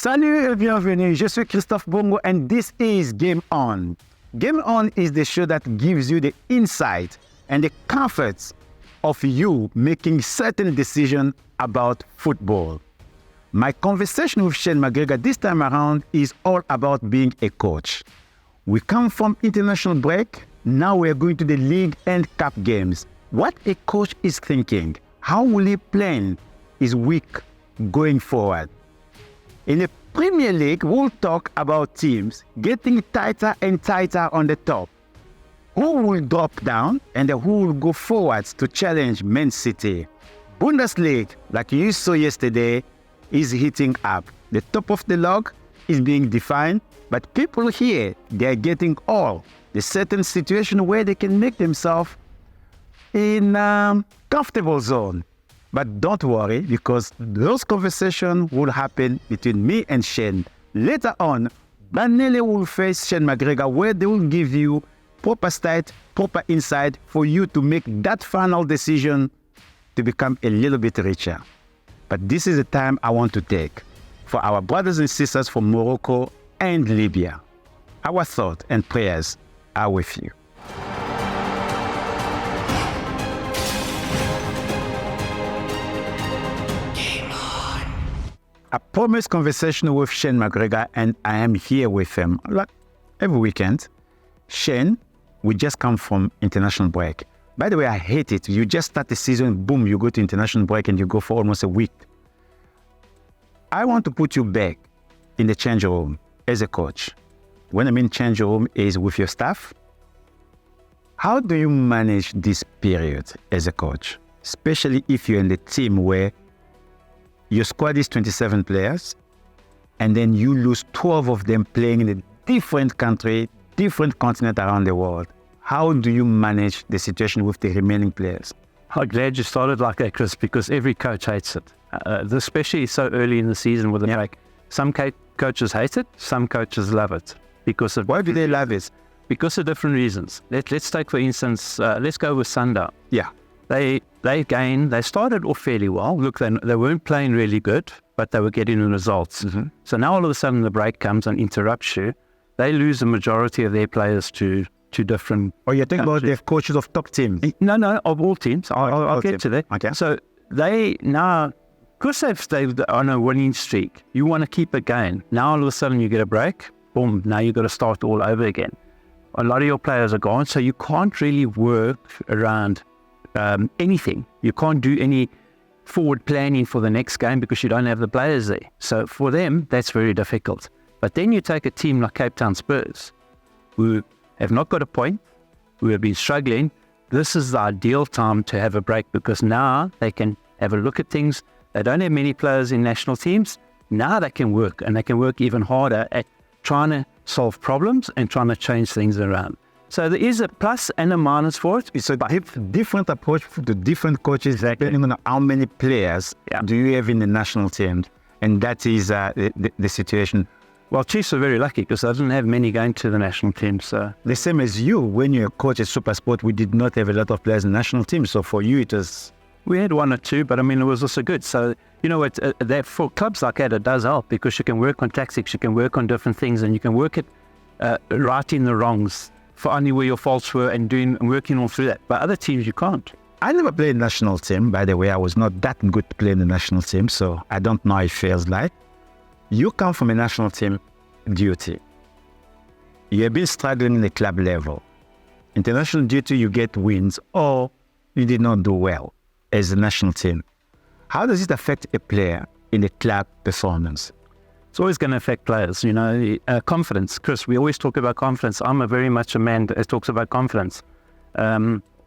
Salut et bienvenue, je suis Christophe Bongo and this is Game On. Game On is the show that gives you the insight and the comforts of you making certain decisions about football. My conversation with Shane McGregor this time around is all about being a coach. We come from international break, now we're going to the league and cup games. What a coach is thinking, how will he plan his week going forward? In the Premier League, we'll talk about teams getting tighter and tighter on the top. Who will drop down and who will go forwards to challenge Man City? Bundesliga, like you saw yesterday, is heating up. The top of the log is being defined, but people here, they are getting all the certain situation where they can make themselves in a comfortable zone. But don't worry, because those conversations will happen between me and Shane. Later on, Banele will face Shane McGregor, where they will give you proper stat, proper insight for you to make that final decision to become a little bit richer. But this is the time I want to take for our brothers and sisters from Morocco and Libya. Our thoughts and prayers are with you. I promised conversation with Shane McGregor, and I am here with him like every weekend. Shane, we just come from international break. By the way, I hate it. You just start the season, boom, you go to international break and you go for almost a week. I want to put you back in the change room as a coach. When I mean change room is with your staff. How do you manage this period as a coach, especially if you're in the team where your squad is 27 players, and then you lose 12 of them playing in a different country, different continent around the world? How do you manage the situation with the remaining players? I'm glad you started like that, Chris, because every coach hates it, especially so early in the season with the break. Some coaches hate it, some coaches love it. Because of Why do they love it? Because of different reasons. Let's take, for instance, let's go with Sundown. Yeah. They started off fairly well. Look, they weren't playing really good, but they were getting the results. Mm-hmm. So now all of a sudden the break comes and interrupts you. They lose the majority of their players to different you're talking about the coaches of top teams? No, of all teams. I'll get to that. Okay. So they now, because they've on a winning streak, you want to keep it going. Now all of a sudden you get a break, boom, now you've got to start all over again. A lot of your players are gone, so you can't really work around anything. You can't do any forward planning for the next game because you don't have the players there. So for them, that's very difficult. But then you take a team like Cape Town Spurs, who have not got a point, who have been struggling. This is the ideal time to have a break because now they can have a look at things. They don't have many players in national teams. Now they can work, and they can work even harder at trying to solve problems and trying to change things around. So there is a plus and a minus for it. It's a different approach to different coaches, depending on how many players do you have in the national team. And that is the situation. Well, Chiefs are very lucky because I didn't have many going to the national team. So the same as you, when you're a coach at SuperSport, we did not have a lot of players in the national team. So for you, it was... We had one or two, but I mean, it was also good. So, you know, that for clubs like that, it does help because you can work on tactics, you can work on different things, and you can work at righting the wrongs, finding where your faults were and working all through that. But other teams, you can't. I never played national team, by the way. I was not that good to play in the national team, so I don't know how it feels like. You come from a national team duty. You have been struggling in the club level. International duty, you get wins, or you did not do well as a national team. How does it affect a player in the club performance? It's always going to affect players, you know. Confidence, Chris, we always talk about confidence. I'm very much a man that talks about confidence.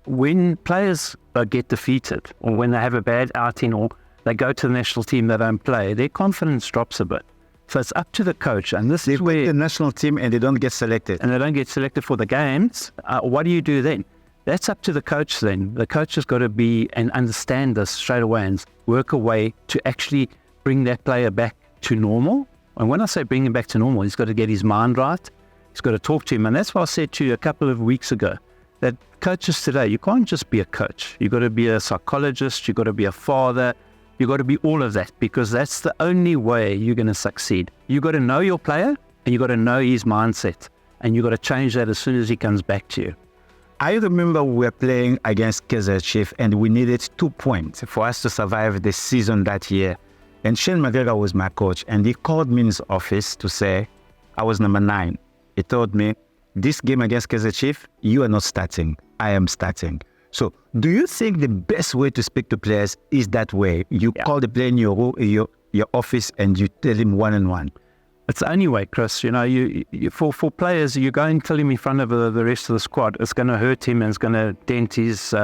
When players get defeated or when they have a bad outing or they go to the national team, they don't play, their confidence drops a bit. So it's up to the coach. And this is where the national team and they don't get selected. And they don't get selected for the games. What do you do then? That's up to the coach then. The coach has got to be and understand this straight away and work a way to actually bring that player back to normal. And when I say bring him back to normal, he's got to get his mind right. He's got to talk to him. And that's why I said to you a couple of weeks ago that coaches today, you can't just be a coach. You've got to be a psychologist. You've got to be a father. You got to be all of that, because that's the only way you're going to succeed. You got to know your player, and you got to know his mindset, and you got to change that as soon as he comes back to you. I remember we were playing against Kaizer Chiefs and we needed 2 points for us to survive the season that year. And Shane McGregor was my coach, and he called me in his office to say, I was number 9. He told me, this game against Kaizer Chiefs, you are not starting. I am starting. So do you think the best way to speak to players is that way? You call the player in your office and you tell him one-on-one? It's the only way, Chris. You know, for players, you go and tell him in front of the rest of the squad, it's going to hurt him and it's going to dent his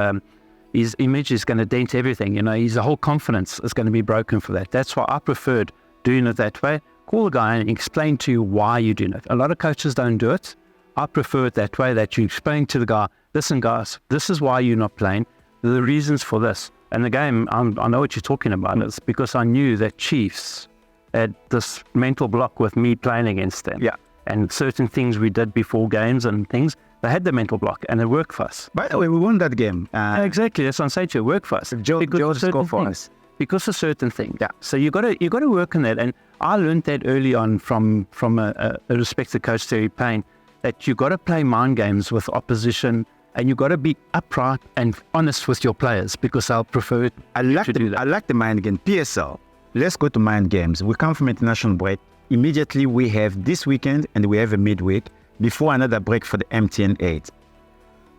image, is going to dent everything. You know, his whole confidence is going to be broken for that. That's why I preferred doing it that way. Call the guy and explain to you why you're doing it. A lot of coaches don't do it. I prefer it that way, that you explain to the guy, listen, guys, this is why you're not playing. The reasons for this. And the game, I know what you're talking about. It's because I knew that Chiefs had this mental block with me playing against them. Yeah. And certain things we did before games and things, they had the mental block and it worked for us. By the way, we won that game. Exactly, that's what I'm saying to you, it worked for us. Joe scored for us. Because of certain things. Yeah. So you got to work on that. And I learned that early on from a respected coach, Terry Payne, that you got to play mind games with opposition, and you got to be upright and honest with your players, because I'll prefer it to do that. I like the mind game. PSL. Let's go to mind games. We come from international break. Immediately we have this weekend and we have a midweek before another break for the MTN 8.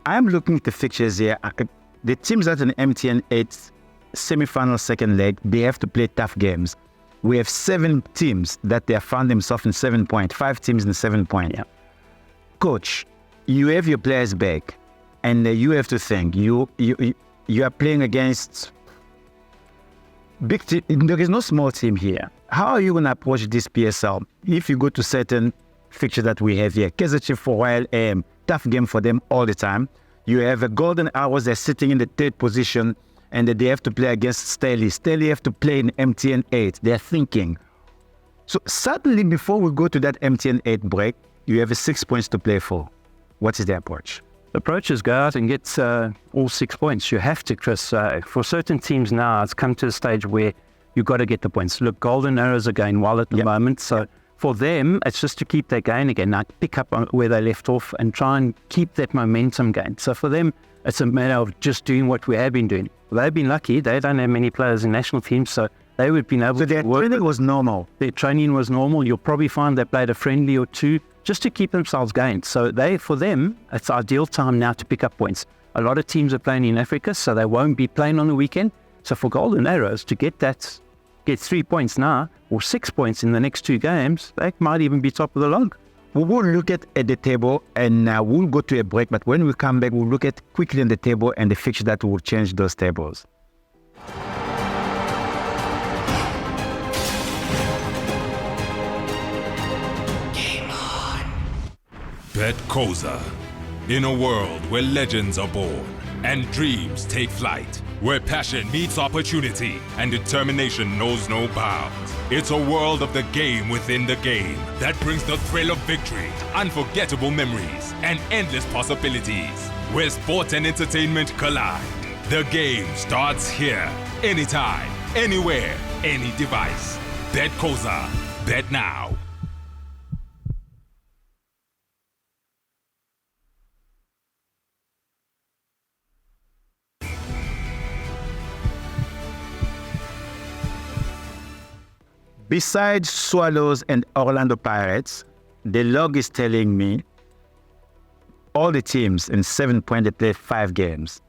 I'm looking at the fixtures here. The teams that in the MTN 8 semi-final second leg, they have to play tough games. We have 7 teams that they have found themselves in 7 points, 5 teams in 7 points. Yeah. Coach, you have your players back, and you have to think, you are playing against big team. There is no small team here. How are you going to approach this PSL if you go to certain fixtures that we have here? Kaizer Chiefs for Royal AM, tough game for them all the time. You have a Golden Arrows, they're sitting in the 3rd position, and they have to play against Staley. Staley have to play in MTN 8. They're thinking. So suddenly, before we go to that MTN 8 break, you have 6 points to play for. What is the approach? The approach is go out and get all 6 points. You have to, Chris. For certain teams now, it's come to a stage where you've got to get the points. Look, Golden Arrows are going well at the moment. So for them, it's just to keep that gain again. Now, pick up on where they left off and try and keep that momentum gain. So for them, it's a matter of just doing what we have been doing. They've been lucky. They don't have many players in national teams, so they would have been able to work. So their training was normal. Their training was normal. You'll probably find they played a friendly or 2 just to keep themselves going. So for them, it's ideal time now to pick up points. A lot of teams are playing in Africa, so they won't be playing on the weekend. So for Golden Arrows to get 3 points now or 6 points in the next 2 games, they might even be top of the log. We will look at the table and we'll go to a break. But when we come back, we'll look at quickly on the table and the fixture that will change those tables. Bet Koza. In a world where legends are born and dreams take flight, where passion meets opportunity and determination knows no bounds. It's a world of the game within the game that brings the thrill of victory, unforgettable memories, and endless possibilities. Where sport and entertainment collide. The game starts here. Anytime, anywhere, any device. Bet Koza. Bet now. Besides Swallows and Orlando Pirates, the log is telling me all the teams in 7 points, they played 5 games.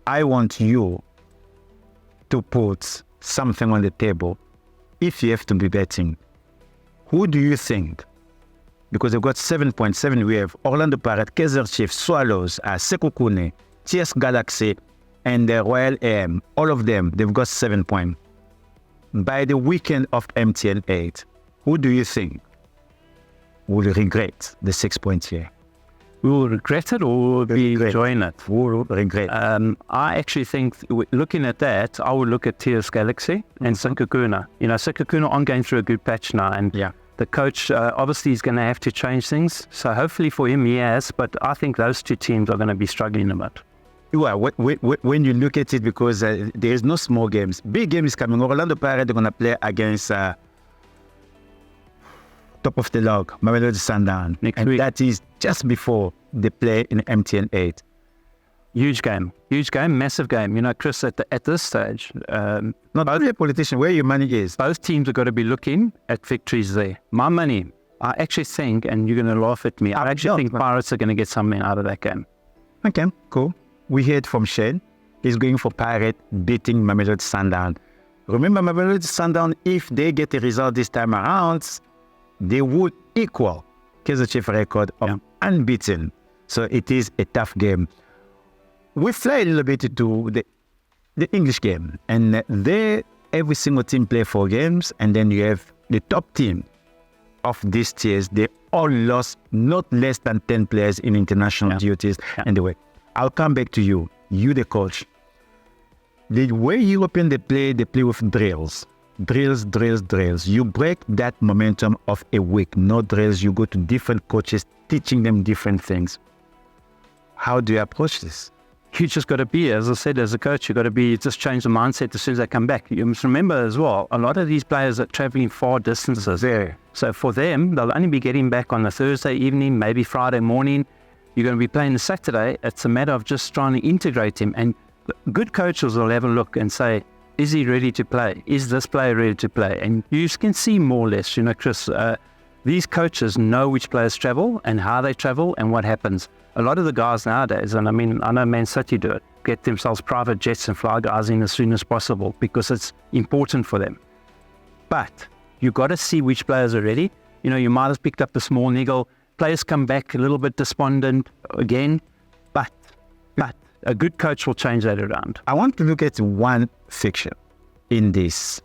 I want you to put something on the table. If you have to be betting, who do you think? Because they've got 7.7. We have Orlando Pirates, Kaizer Chiefs, Swallows, Sekukune, TS Galaxy, and the Royal AM. All of them, they've got 7 points. By the weekend of MTN 8, who do you think will regret the 6 points here? We will regret it or will be enjoying it? Will regret. I actually think, looking at that, I would look at TS Galaxy and Sekukune. You know, Sekukune aren't going through a good patch now, and the coach obviously is going to have to change things. So hopefully for him, he has, but I think those 2 teams are going to be struggling a bit. Well, when you look at it, because there is no small games. Big game is coming. Orlando Pirates are going to play against top of the log, Mamelodi Sundowns. Next week. That is just before they play in MTN 8. Huge game, massive game. You know, Chris, at this stage, Not only a politician, where your money is. both teams have got to be looking at victories there. My money, I actually think, and you're going to laugh at me, I actually think Pirates are going to get something out of that game. Okay, cool. We heard from Shane. He's going for Pirate beating Mamelodi Sundowns. Remember, Mamelodi Sundowns, if they get a result this time around, they would equal Kaizer Chiefs record of unbeaten. So it is a tough game. We fly a little bit to the English game. And there, every single team play 4 games. And then you have the top team of these tiers. They all lost not less than 10 players in international duties. And the way. I'll come back to you. You, the coach. The way European they play with drills. Drills. You break that momentum of a week. No drills. You go to different coaches, teaching them different things. How do you approach this? You just got to be, as I said, as a coach, you got to be, just change the mindset as soon as they come back. You must remember as well, a lot of these players are traveling far distances. There. So for them, they'll only be getting back on the Thursday evening, maybe Friday morning. You're going to be playing the Saturday. It's a matter of just trying to integrate him. And good coaches will have a look and say, is he ready to play? Is this player ready to play? And you can see more or less, you know, Chris, these coaches know which players travel and how they travel and what happens. A lot of the guys nowadays, and I mean, I know Man City do it, get themselves private jets and fly guys in as soon as possible because it's important for them. But you got to see which players are ready. You know, you might have picked up a small niggle. Players come back a little bit despondent again, but a good coach will change that around. I want to look at one fixture in this.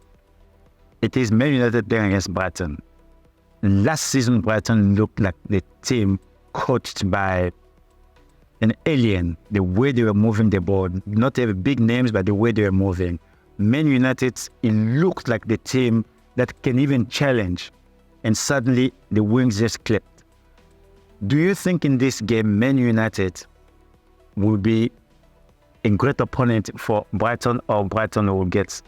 It is Man United playing against Brighton. Last season, Brighton looked like the team coached by an alien. The way they were moving the ball, not have big names, but the way they were moving. Man United, it looked like the team that can even challenge. And suddenly, the wings just clipped. Do you think in this game, Man United will be a great opponent for Brighton, or Brighton will get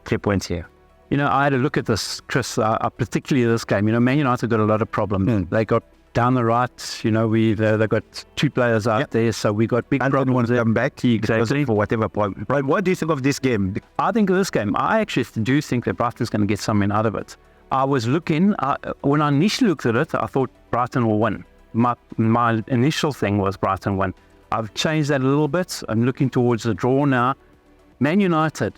3 points here? You know, I had a look at this, Chris, particularly this game. You know, Man United got a lot of problems. They got down the right, you know, they got 2 players out there, so we got big problems there. Come back exactly for whatever point. Right, what do you think of this game? I think of this game, I actually do think that Brighton's going to get something out of it. I was looking, when I initially looked at it, I thought Brighton will win. My initial thing was Brighton win. I've changed that a little bit. I'm looking towards the draw now. Man United,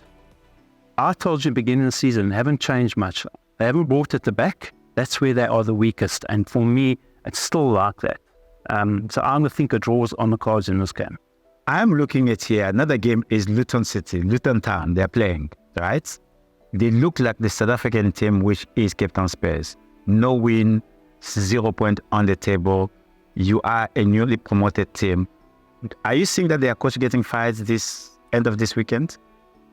I told you at the beginning of the season, haven't changed much. They haven't brought it to back. That's where they are the weakest. And for me, it's still like that. So I'm going to think a draw's on the cards in this game. I'm looking at here. Another game is Luton City, Luton Town. They're playing, right? They look like the South African team, which is Cape Town Spurs. No win, 0 point on the table. You are a newly promoted team. Are you seeing that their coach getting fired this end of this weekend?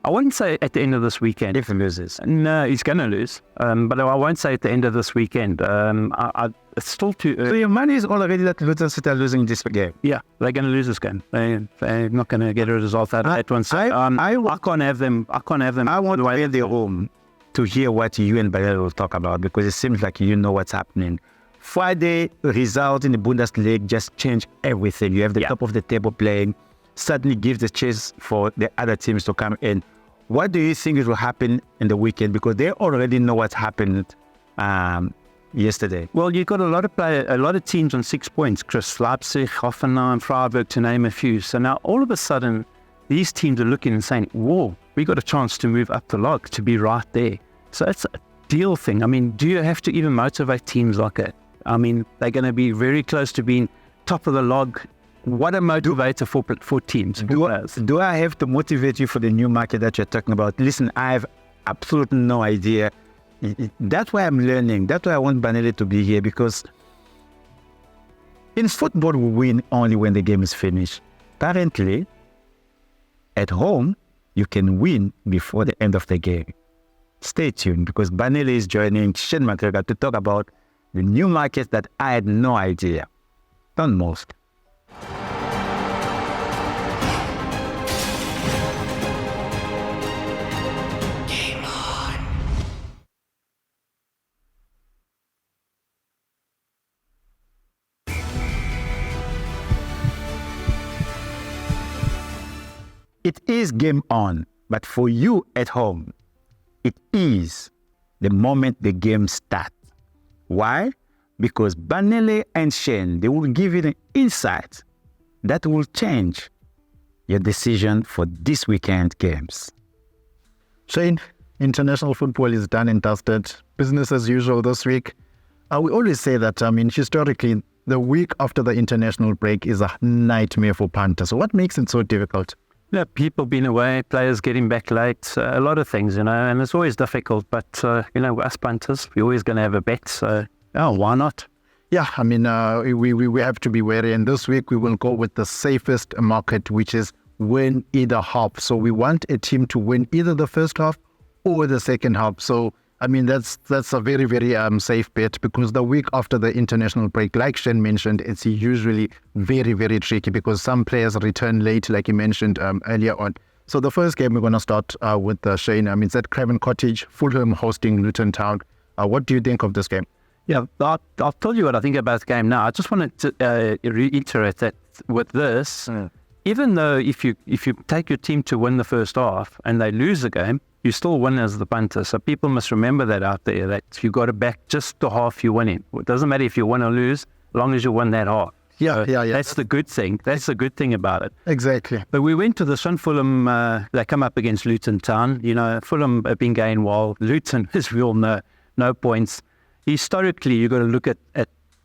I wouldn't say at the end of this weekend. If he loses. No, he's going to lose. But I won't say at the end of this weekend. It's still too early. So your money is already that Luton City are losing this game? Yeah, they're going to lose this game. They're not going to get a result out of that one. So I can't have them. I want to be in the room to hear what you and Barrel will talk about, because it seems like you know what's happening. Friday result in the Bundesliga just changed everything. You have the top of the table playing, suddenly gives the chance for the other teams to come in. What do you think will happen in the weekend? Because they already know what happened yesterday. Well, you've got a lot of teams on 6 points. Chris, Leipzig, Hoffenheim, Freiburg, to name a few. So now all of a sudden, these teams are looking and saying, whoa, we got a chance to move up the log, to be right there. So it's a deal thing. I mean, do you have to even motivate teams like that? I mean, they're going to be very close to being top of the log. What a motivator for teams. Do I have to motivate you for the new market that you're talking about? Listen, I have absolutely no idea. That's why I'm learning. That's why I want Banele to be here, because in football, we win only when the game is finished. Currently, at home, you can win before the end of the game. Stay tuned, because Banele is joining Shane McGregor to talk about the new market that I had no idea. Don't most. It is game on, but for you at home, it is the moment the game starts. Why? Because Banele and Shane, they will give you the insight that will change your decision for this weekend games. Shane, international football is done and dusted. Business as usual this week. We always say that, historically, the week after the international break is a nightmare for punters. So what makes it so difficult? Yeah, people being away, players getting back late, a lot of things, and it's always difficult. But, us punters, we're always going to have a bet, so why not? Yeah, we have to be wary. And this week we will go with the safest market, which is win either half. So we want a team to win either the first half or the second half. So, that's a very, very safe bet, because the week after the international break, like Shane mentioned, it's usually very, very tricky because some players return late, like you mentioned earlier on. So the first game we're going to start with Shane. It's at Craven Cottage, Fulham hosting Luton Town. What do you think of this game? Yeah, I'll tell you what I think about the game now. I just wanted to reiterate that with this, even though if you take your team to win the first half and they lose the game, you still win as the punter. So people must remember that out there, that you got to back just the half you're winning. It doesn't matter if you win or lose, as long as you win that half. Yeah. That's the good thing. That's the good thing about it. Exactly. But we went to the Sun. Fulham, they come up against Luton Town. Fulham have been going well. Luton, as we all know, no points. Historically, you've got to look at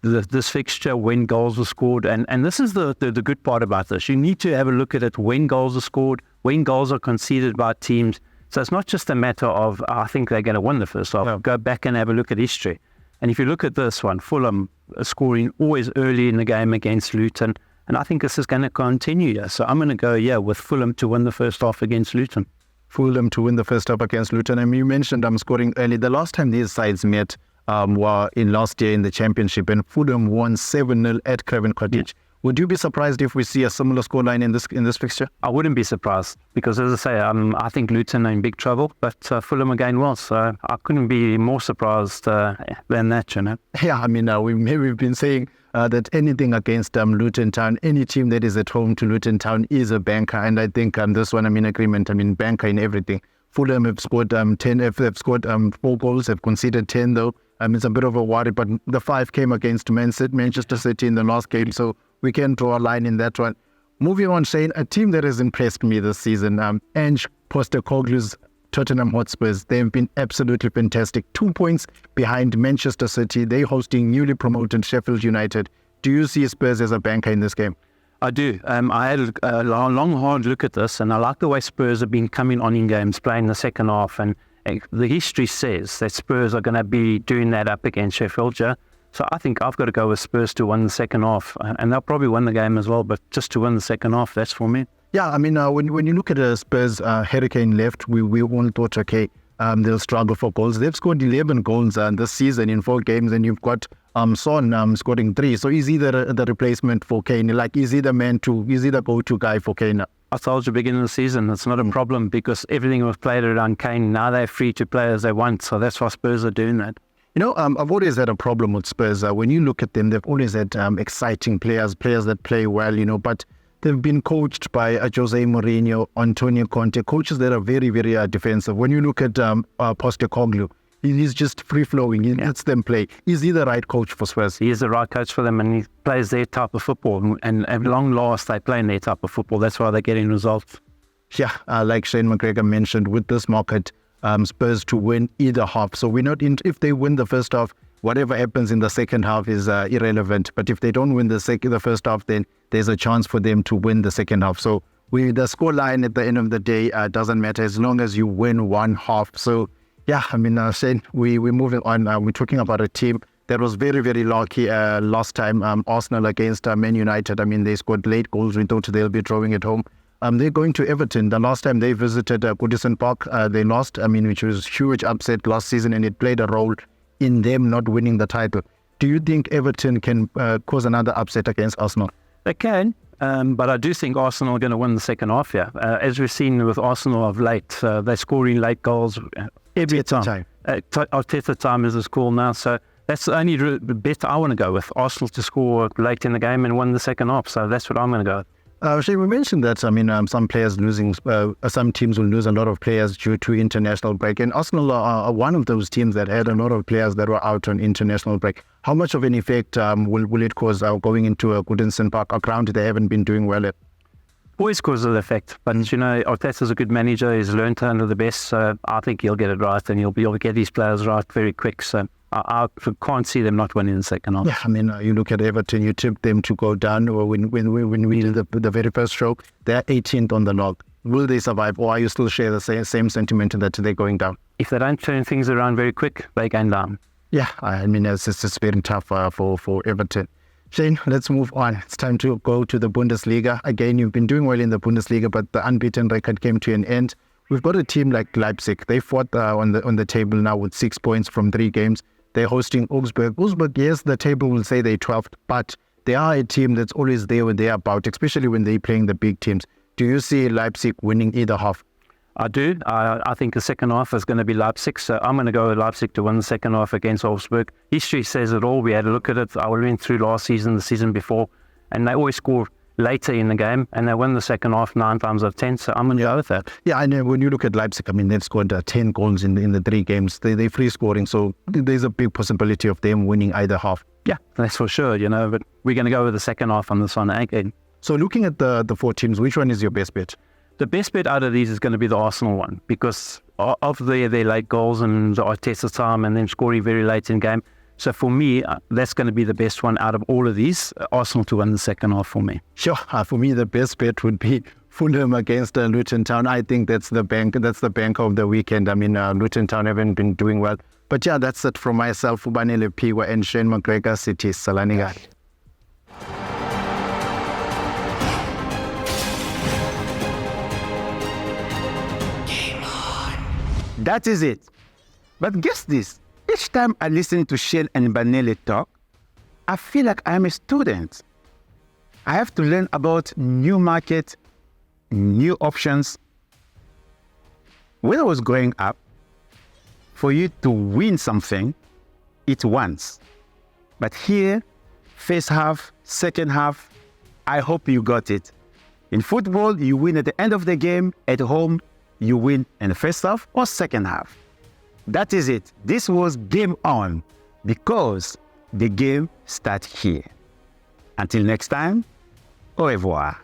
this fixture when goals were scored. And this is the good part about this. You need to have a look at it when goals are scored, when goals are conceded by teams. So it's not just a matter of, I think they're going to win the first half. No. Go back and have a look at history. And if you look at this one, Fulham are scoring always early in the game against Luton. And I think this is going to continue here. So I'm going to go, with Fulham to win the first half against Luton. Fulham to win the first half against Luton. You mentioned scoring early. The last time these sides met were in last year in the championship, and Fulham won 7-0 at Craven Cottage. Yeah. Would you be surprised if we see a similar scoreline in this fixture? I wouldn't be surprised, because as I say, I think Luton are in big trouble, but Fulham again well, so I couldn't be more surprised than that, Yeah, we've been saying that anything against Luton Town, any team that is at home to Luton Town is a banker, and I think this one I'm in agreement. Banker in everything. Fulham have scored 10. They've scored 4 goals. They've conceded 10 though. It's a bit of a worry, but the 5 came against Manchester City in the last game, so we can draw a line in that one. Moving on, Shane, a team that has impressed me this season, Ange Postecoglou's Tottenham Hotspurs. They've been absolutely fantastic. 2 points behind Manchester City. They're hosting newly promoted Sheffield United. Do you see Spurs as a banker in this game? I do. I had a long, hard look at this, and I like the way Spurs have been coming on in games, playing the second half, and the history says that Spurs are going to be doing that up against Sheffield. Yeah? So I think I've got to go with Spurs to win the second half, and they'll probably win the game as well, but just to win the second half, that's for me. Yeah, when you look at Spurs, Hurricane left, we all thought, okay, they'll struggle for goals. They've scored 11 goals this season in 4 games, and you've got Son scoring 3. So is he the replacement for Kane? Like, is he the go-to guy for Kane? I told you beginning of the season, it's not a problem because everything was played around Kane. Now they're free to play as they want, so that's why Spurs are doing that. I've always had a problem with Spurs. When you look at them, they've always had exciting players that play well, but they've been coached by Jose Mourinho, Antonio Conte, coaches that are very, very defensive. When you look at Postecoglou, he's just free-flowing. He lets them play. Is he the right coach for Spurs? He is the right coach for them, and he plays their type of football. And at long last, they play in their type of football. That's why they're getting results. Yeah, like Shane McGregor mentioned, with this market, Spurs to win either half. So we're not if they win the first half, whatever happens in the second half is irrelevant. But if they don't win the first half, then there's a chance for them to win the second half. So the score line at the end of the day doesn't matter as long as you win one half. So yeah, Shane, we're moving on. We're talking about a team that was very, very lucky last time, Arsenal against Man United. They scored late goals. We thought they'll be drawing at home. They're going to Everton. The last time they visited Goodison Park, they lost, which was a huge upset last season, and it played a role in them not winning the title. Do you think Everton can cause another upset against Arsenal? They can, but I do think Arsenal are going to win the second half, yeah. As we've seen with Arsenal of late, they're scoring late goals every time. Arteta time is it's called now, so that's the only bet I want to go with. Arsenal to score late in the game and win the second half, so that's what I'm going to go with. Shane, we mentioned that, some players losing, some teams will lose a lot of players due to international break. And Arsenal are one of those teams that had a lot of players that were out on international break. How much of an effect will it cause going into a Goodison Park, a ground they haven't been doing well at? Always causes an effect. But, Arteta's a good manager. He's learned under the best. So I think he'll get it right and he'll be able to get these players right very quick. So I can't see them not winning the second half. Yeah, you look at Everton, you tipped them to go down, or when we did the very first show, they're 18th on the log. Will they survive, or are you still share the same sentiment that they're going down? If they don't turn things around very quick, they going down. Yeah, it's very tough for Everton. Shane, let's move on. It's time to go to the Bundesliga. Again, you've been doing well in the Bundesliga, but the unbeaten record came to an end. We've got a team like Leipzig. They fought on the table now with 6 points from 3 games. They're hosting Augsburg. Augsburg, yes, the table will say they're 12th, but they are a team that's always there when they're about, especially when they're playing the big teams. Do you see Leipzig winning either half? I do. I think the second half is going to be Leipzig, so I'm going to go with Leipzig to win the second half against Augsburg. History says it all. We had a look at it. I went through last season, the season before, and they always score later in the game, and they win the second half 9 times out of 10, so I'm going to go with that. Yeah, I know. When you look at Leipzig, they've scored 10 goals in the 3 games. They're free scoring, so there's a big possibility of them winning either half. Yeah, that's for sure, but we're going to go with the second half on this one again. So looking at the 4 teams, which one is your best bet? The best bet out of these is going to be the Arsenal one, because of their late goals and the Arteta time and then scoring very late in game. So for me, that's going to be the best one out of all of these. Arsenal to win the second half for me. Sure. For me, the best bet would be Fulham against Luton Town. I think that's the bank of the weekend. Luton Town haven't been doing well. But yeah, that's it from myself, Ubanele Piwa and Shane McGregor, City Salaniga. That is it. But guess this. Each time I listen to Shane and Banele talk, I feel like I'm a student. I have to learn about new market, new options. When I was growing up, for you to win something, it's once. But here, first half, second half, I hope you got it. In football, you win at the end of the game. At home, you win in the first half or second half. That is it. This was Game On, because the game starts here. Until next time, au revoir.